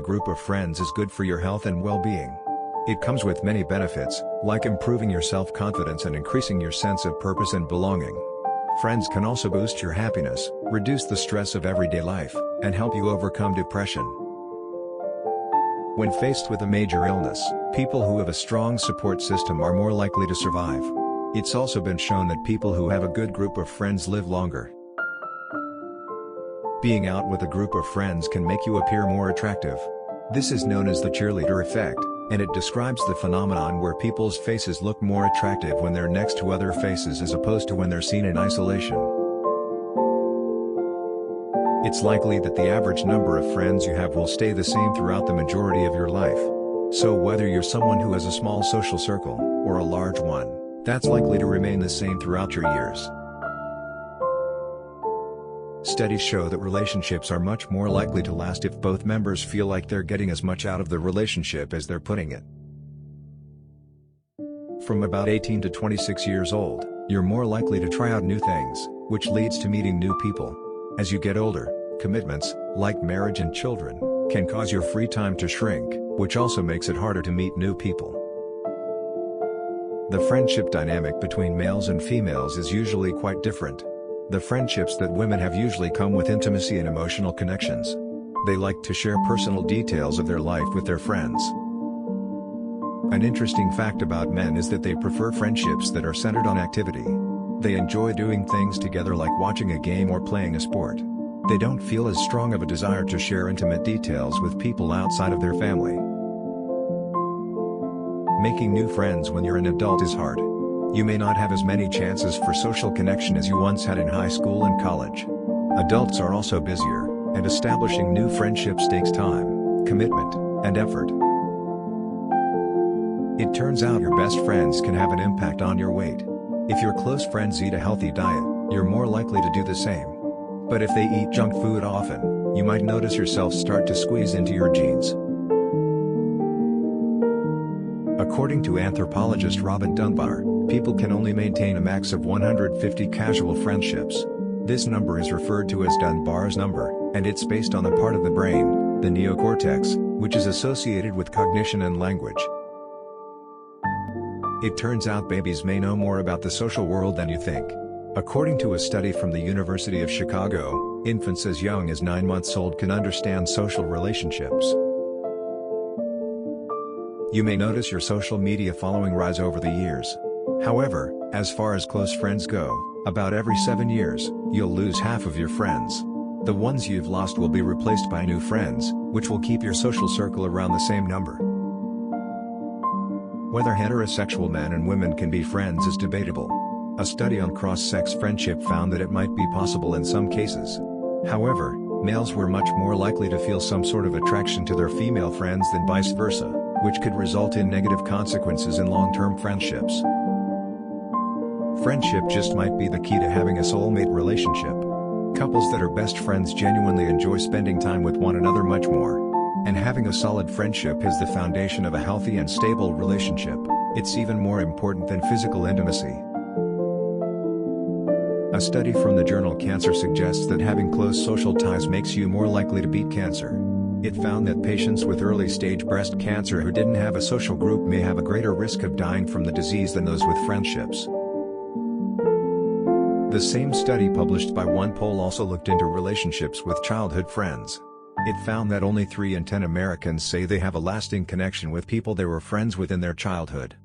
group of friends is good for your health and well-being. It comes with many benefits, like improving your self-confidence and increasing your sense of purpose and belonging. Friends can also boost your happiness, reduce the stress of everyday life, and help you overcome depression. When faced with a major illness, people who have a strong support system are more likely to survive. It's also been shown that people who have a good group of friends live longer. Being out with a group of friends can make you appear more attractive. This is known as the cheerleader effect, and it describes the phenomenon where people's faces look more attractive when they're next to other faces as opposed to when they're seen in isolation. It's likely that the average number of friends you have will stay the same throughout the majority of your life. So whether you're someone who has a small social circle, or a large one, that's likely to remain the same throughout your years. Studies show that relationships are much more likely to last if both members feel like they're getting as much out of the relationship as they're putting in. From about 18 to 26 years old, you're more likely to try out new things, which leads to meeting new people. As you get older, commitments, like marriage and children, can cause your free time to shrink, which also makes it harder to meet new people. The friendship dynamic between males and females is usually quite different. The friendships that women have usually come with intimacy and emotional connections. They like to share personal details of their life with their friends. An interesting fact about men is that they prefer friendships that are centered on activity. They enjoy doing things together like watching a game or playing a sport. They don't feel as strong of a desire to share intimate details with people outside of their family. Making new friends when you're an adult is hard. You may not have as many chances for social connection as you once had in high school and college. Adults are also busier, and establishing new friendships takes time, commitment, and effort. It turns out your best friends can have an impact on your weight. If your close friends eat a healthy diet, you're more likely to do the same. But if they eat junk food often, you might notice yourself start to squeeze into your jeans. According to anthropologist Robin Dunbar, people can only maintain a max of 150 casual friendships. This number is referred to as Dunbar's number, and it's based on the part of the brain, the neocortex, which is associated with cognition and language. It turns out babies may know more about the social world than you think. According to a study from the University of Chicago, infants as young as 9 months old can understand social relationships. You may notice your social media following rise over the years. However, as far as close friends go, about every 7 years, you'll lose half of your friends. The ones you've lost will be replaced by new friends, which will keep your social circle around the same number. Whether heterosexual men and women can be friends is debatable. A study on cross-sex friendship found that it might be possible in some cases. However, males were much more likely to feel some sort of attraction to their female friends than vice versa, which could result in negative consequences in long-term friendships. Friendship just might be the key to having a soulmate relationship. Couples that are best friends genuinely enjoy spending time with one another much more. And having a solid friendship is the foundation of a healthy and stable relationship. It's even more important than physical intimacy. A study from the journal Cancer suggests that having close social ties makes you more likely to beat cancer. It found that patients with early-stage breast cancer who didn't have a social group may have a greater risk of dying from the disease than those with friendships. The same study published by OnePoll also looked into relationships with childhood friends. It found that only 3 in 10 Americans say they have a lasting connection with people they were friends with in their childhood.